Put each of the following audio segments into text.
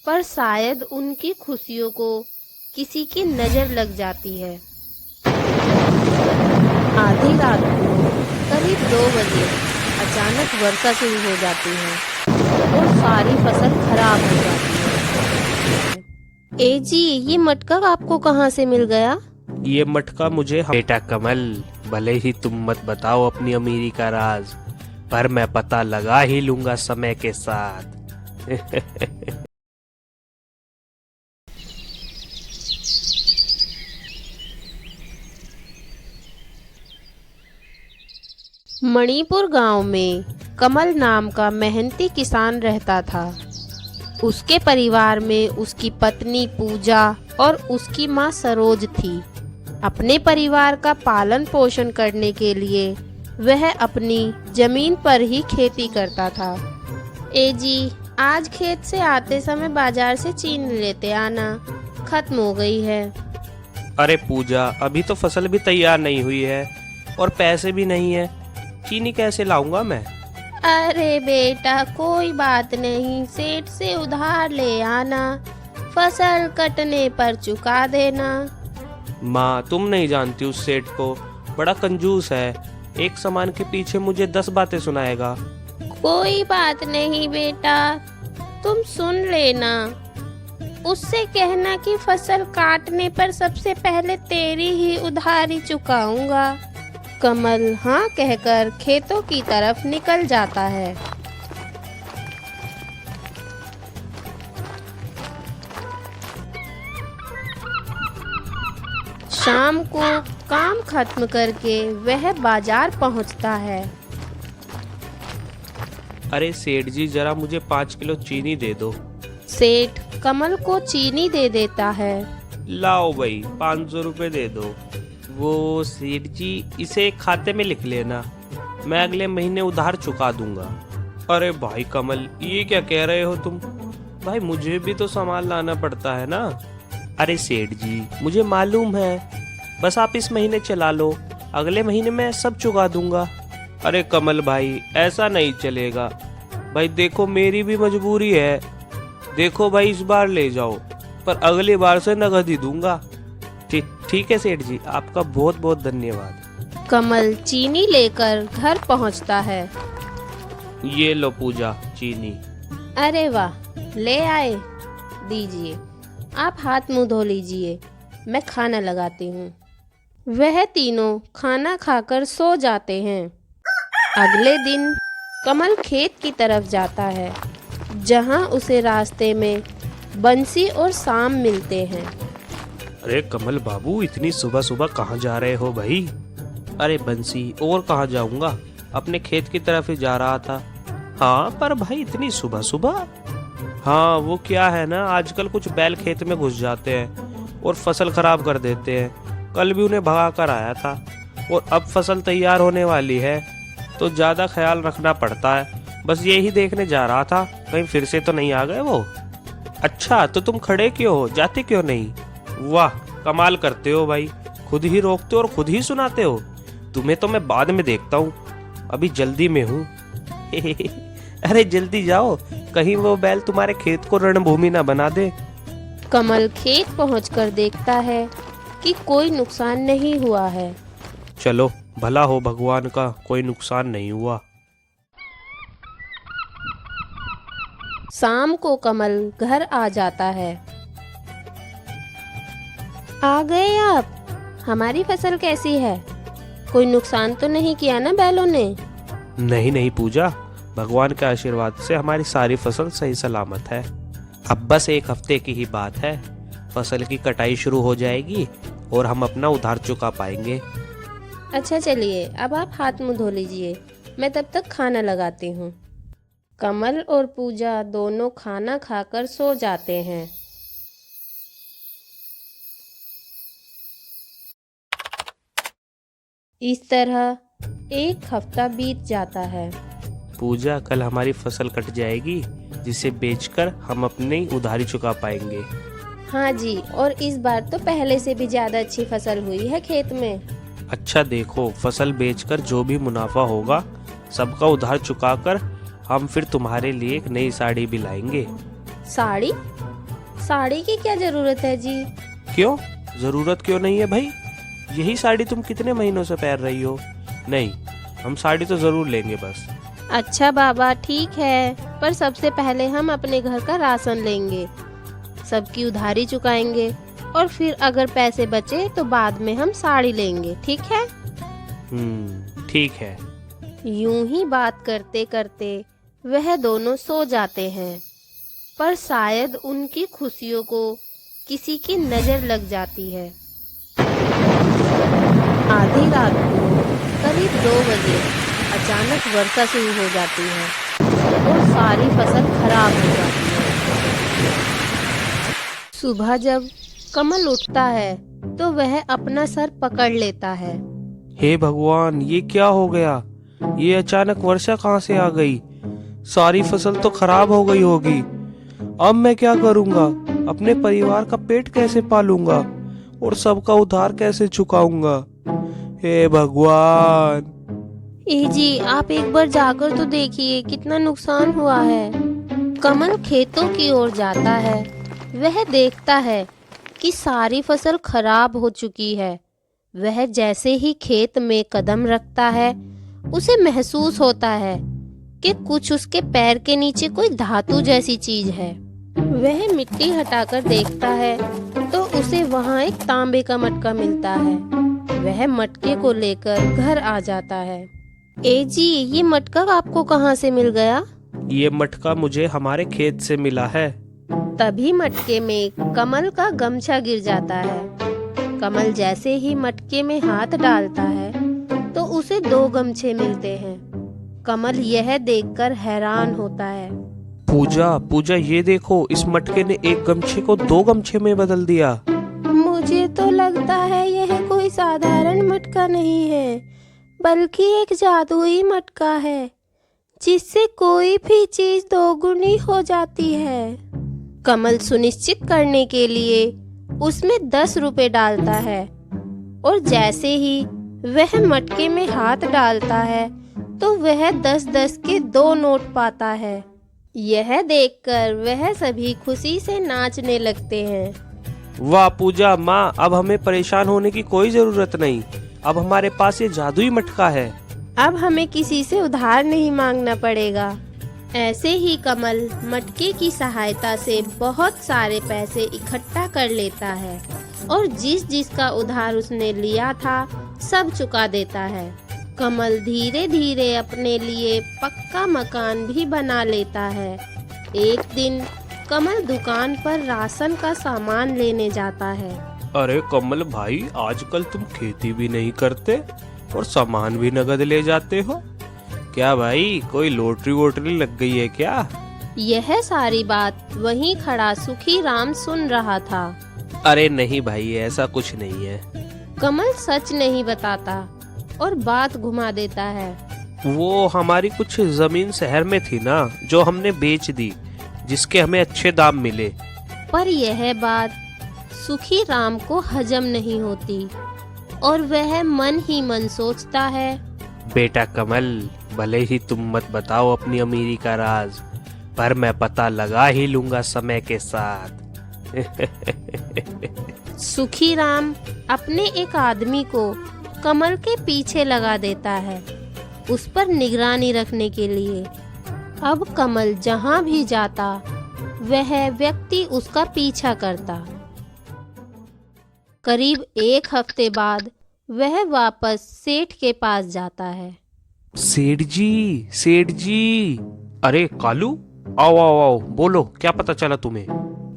पर शायद उनकी खुशियों को किसी की नजर लग जाती है। आधी रात को करीब 2 बजे अचानक वर्षा शुरू हो जाती है और सारी फसल खराब हो जाती है। ए जी, ये मटका आपको कहाँ से मिल गया? ये मटका मुझे बेटा कमल, भले ही तुम मत बताओ अपनी अमीरी का राज, पर मैं पता लगा ही लूंगा समय के साथ। मणिपुर गांव में कमल नाम का मेहनती किसान रहता था। उसके परिवार में उसकी पत्नी पूजा और उसकी माँ सरोज थी। अपने परिवार का पालन पोषण करने के लिए वह अपनी जमीन पर ही खेती करता था। ए जी, आज खेत से आते समय बाजार से चीनी लेते आना, खत्म हो गई है। अरे पूजा, अभी तो फसल भी तैयार नहीं हुई है और पैसे भी नहीं है, चीनी कैसे लाऊंगा मैं? अरे बेटा, कोई बात नहीं, सेठ से उधार ले आना, फसल कटने पर चुका देना। माँ, तुम नहीं जानती उस सेठ को, बड़ा कंजूस है, एक सामान के पीछे मुझे 10 बातें सुनाएगा। कोई बात नहीं बेटा, तुम सुन लेना। उससे कहना कि फसल काटने पर सबसे पहले तेरी ही उधारी चुकाऊंगा। कमल हाँ कहकर खेतों की तरफ निकल जाता है। शाम को काम खत्म करके वह बाजार पहुंचता है। अरे सेठ जी, जरा मुझे 5 किलो चीनी दे दो। सेठ कमल को चीनी दे देता है। लाओ भाई, 500 रुपए दे दो। वो सेठ जी, इसे खाते में लिख लेना, मैं अगले महीने उधार चुका दूंगा। अरे भाई कमल, ये क्या कह रहे हो तुम? भाई मुझे भी तो सामान लाना पड़ता है ना। अरे सेठ जी, मुझे मालूम है, बस आप इस महीने चला लो, अगले महीने मैं सब चुका दूंगा। अरे कमल भाई, ऐसा नहीं चलेगा भाई, देखो मेरी भी मजबूरी है। देखो भाई, इस बार ले जाओ, पर अगली बार से नगद ही दूंगा। ठीक है सेठ जी, आपका बहुत बहुत धन्यवाद। कमल चीनी लेकर घर पहुंचता है। ये लो पूजा, चीनी। अरे वाह, ले आए, दीजिए। आप हाथ मुंह धो लीजिए, मैं खाना लगाती हूँ। वह तीनों खाना खाकर सो जाते हैं। अगले दिन कमल खेत की तरफ जाता है, जहाँ उसे रास्ते में बंसी और शाम मिलते हैं। अरे कमल बाबू, इतनी सुबह सुबह कहाँ जा रहे हो भाई? अरे बंसी, और कहाँ जाऊंगा, अपने खेत की तरफ ही जा रहा था। हाँ पर भाई, इतनी सुबह सुबह? हाँ वो क्या है ना, आजकल कुछ बैल खेत में घुस जाते हैं और फसल खराब कर देते हैं। कल भी उन्हें भगा कर आया था और अब फसल तैयार होने वाली है तो ज़्यादा ख्याल रखना पड़ता है। बस यही देखने जा रहा था, कहीं फिर से तो नहीं आ गए वो। अच्छा, तो तुम खड़े क्यों हो, जाते क्यों नहीं? वाह, कमाल करते हो भाई, खुद ही रोकते हो और खुद ही सुनाते हो। तुम्हें तो मैं बाद में देखता हूँ, अभी जल्दी में हूँ। अरे जल्दी जाओ, कहीं वो बैल तुम्हारे खेत को रणभूमि ना बना दे। कमल खेत पहुंचकर देखता है कि कोई नुकसान नहीं हुआ है। चलो, भला हो भगवान का, कोई नुकसान नहीं हुआ। शाम को कमल घर आ जाता है। आ गए आप? हमारी फसल कैसी है? कोई नुकसान तो नहीं किया ना बैलों ने? नहीं नहीं पूजा, भगवान के आशीर्वाद से हमारी सारी फसल सही सलामत है। अब बस 1 हफ्ते की ही बात है, फसल की कटाई शुरू हो जाएगी और हम अपना उधार चुका पाएंगे। अच्छा चलिए, अब आप हाथ मुंह धो लीजिए, मैं तब तक खाना लगाती हूँ। कमल और पूजा दोनों खाना खाकर सो जाते हैं। इस तरह 1 हफ्ता बीत जाता है। पूजा, कल हमारी फसल कट जाएगी, जिसे बेचकर हम अपनी उधारी चुका पाएंगे। हाँ जी, और इस बार तो पहले से भी ज्यादा अच्छी फसल हुई है खेत में। अच्छा देखो, फसल बेचकर जो भी मुनाफा होगा सबका उधार चुकाकर हम फिर तुम्हारे लिए एक नई साड़ी भी लाएंगे। साड़ी? साड़ी की क्या जरूरत है जी? क्यों? जरूरत क्यों नहीं है भाई? यही साड़ी तुम कितने महीनों से पहन रही हो। नहीं, हम साड़ी तो जरूर लेंगे बस। अच्छा बाबा ठीक है, पर सबसे पहले हम अपने घर का राशन लेंगे, सबकी उधारी चुकाएंगे और फिर अगर पैसे बचे तो बाद में हम साड़ी लेंगे, ठीक है? ठीक है। यूं ही बात करते करते वह दोनों सो जाते हैं, पर शायद उनकी खुशियों को किसी की नजर लग जाती है। आधी रात को करीब 2 बजे अचानक वर्षा शुरू हो जाती है और सारी फसल खराब हो जाती है। सुबह जब कमल उठता है तो वह अपना सर पकड़ लेता है। हे भगवान, ये क्या हो गया? ये अचानक वर्षा कहाँ से आ गई? सारी फसल तो खराब हो गई होगी। अब मैं क्या करूँगा? अपने परिवार का पेट कैसे पालूंगा और सबका उधार कैसे चुकाऊंगा? हे भगवान। ए जी, आप एक बार जाकर तो देखिए कितना नुकसान हुआ है। कमल खेतों की ओर जाता है। वह देखता है कि सारी फसल खराब हो चुकी है। वह जैसे ही खेत में कदम रखता है, उसे महसूस होता है कि कुछ उसके पैर के नीचे कोई धातु जैसी चीज है। वह मिट्टी हटाकर देखता है तो उसे वहाँ एक तांबे का मटका मिलता है। वह मटके को लेकर घर आ जाता है। ए जी, ये मटका आपको कहाँ से मिल गया? ये मटका मुझे हमारे खेत से मिला है। तभी मटके में कमल का गमछा गिर जाता है। कमल जैसे ही मटके में हाथ डालता है तो उसे 2 गमछे मिलते हैं। कमल यह देखकर हैरान होता है। पूजा, ये देखो, इस मटके ने एक गमछे को 2 गमछे में बदल दिया। मुझे तो लगता है यह कोई साधारण मटका नहीं है, बल्कि एक जादुई मटका है जिससे कोई भी चीज 2 गुनी हो जाती है। कमल सुनिश्चित करने के लिए उसमें 10 रुपए डालता है और जैसे ही वह मटके में हाथ डालता है तो वह 10-10 के 2 नोट पाता है। यह देखकर वह सभी खुशी से नाचने लगते हैं। वाह पूजा माँ, अब हमें परेशान होने की कोई जरूरत नहीं। अब हमारे पास ये जादुई मटका है। अब हमें किसी से उधार नहीं मांगना पड़ेगा। ऐसे ही कमल मटके की सहायता से बहुत सारे पैसे इकट्ठा कर लेता है और जिसका उधार उसने लिया था सब चुका देता है। कमल धीरे धीरे अपने लिए पक्का मकान भी बना लेता है। एक दिन कमल दुकान पर राशन का सामान लेने जाता है। अरे कमल भाई, आजकल तुम खेती भी नहीं करते और सामान भी नगद ले जाते हो। क्या भाई, कोई लॉटरी वोटरी लग गई है क्या? यह सारी बात वहीं खड़ा सुखी राम सुन रहा था। अरे नहीं भाई, ऐसा कुछ नहीं है। कमल सच नहीं बताता और बात घुमा देता है। वो हमारी कुछ जमीन शहर में थी ना, जो हमने बेच दी, जिसके हमें अच्छे दाम मिले। पर यह बात सुखी राम को हजम नहीं होती और वह मन ही मन सोचता है, बेटा कमल, भले ही तुम मत बताओ अपनी अमीरी का राज, पर मैं पता लगा ही लूंगा समय के साथ। सुखी राम अपने एक आदमी को कमल के पीछे लगा देता है, उस पर निगरानी रखने के लिए। अब कमल जहाँ भी जाता वह व्यक्ति उसका पीछा करता। करीब 1 हफ्ते बाद वह वापस सेठ के पास जाता है। सेठ जी। अरे कालू, आओ आओ आओ, बोलो क्या पता चला तुम्हें?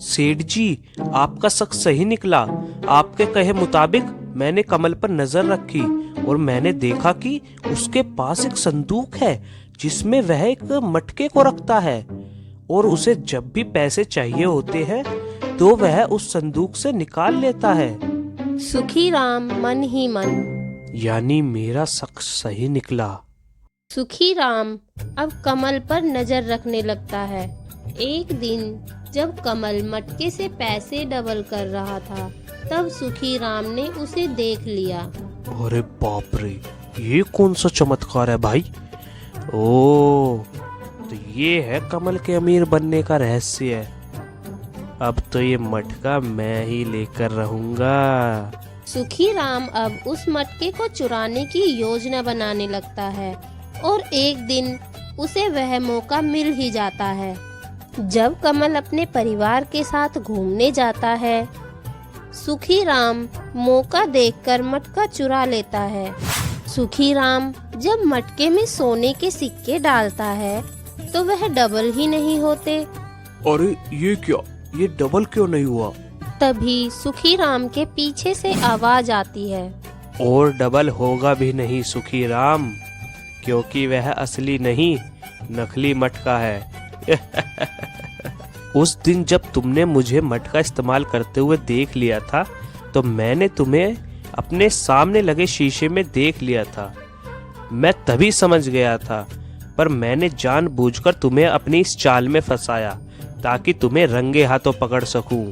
सेठ जी, आपका शक सही निकला। आपके कहे मुताबिक मैंने कमल पर नजर रखी और मैंने देखा कि उसके पास एक संदूक है जिसमें वह एक मटके को रखता है और उसे जब भी पैसे चाहिए होते हैं तो वह उस संदूक से निकाल लेता है। सुखी राम मन ही मन, यानी मेरा शक सही निकला। सुखी राम अब कमल पर नजर रखने लगता है। एक दिन जब कमल मटके से पैसे डबल कर रहा था तब सुखी राम ने उसे देख लिया। अरे बाप रे, ये कौन सा चमत्कार है भाई? ओ, तो ये है कमल के अमीर बनने का रहस्य। अब तो ये मटका मैं ही लेकर रहूंगा। सुखी राम अब उस मटके को चुराने की योजना बनाने लगता है और एक दिन उसे वह मौका मिल ही जाता है। जब कमल अपने परिवार के साथ घूमने जाता है, सुखी राम मौका देखकर मटका चुरा लेता है। सुखी राम जब मटके में सोने के सिक्के डालता है तो वह डबल ही नहीं होते। अरे ये क्या, ये डबल क्यों नहीं हुआ? तभी सुखी राम के पीछे से आवाज आती है, और डबल होगा भी नहीं सुखी राम, क्योंकि वह असली नहीं नकली मटका है। उस दिन जब तुमने मुझे मटका इस्तेमाल करते हुए देख लिया था तो मैंने तुम्हें अपने सामने लगे शीशे में देख लिया था। मैं तभी समझ गया था, पर मैंने जानबूझकर तुम्हें अपनी इस चाल में फंसाया ताकि तुम्हें रंगे हाथों पकड़ सकूं।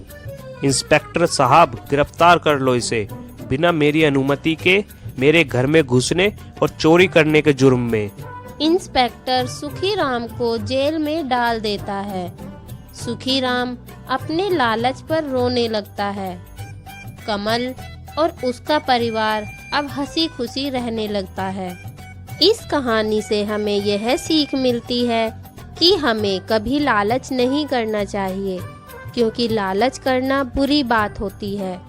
इंस्पेक्टर साहब, गिरफ्तार कर लो इसे, बिना मेरी अनुमति के मेरे घर में घुसने और चोरी करने के जुर्म में। इंस्पेक्टर सुखी राम को जेल में डाल देता है। सुखी राम अपने लालच पर रोने लगता है। कमल और उसका परिवार अब हंसी खुशी रहने लगता है। इस कहानी से हमें यह सीख मिलती है कि हमें कभी लालच नहीं करना चाहिए, क्योंकि लालच करना बुरी बात होती है।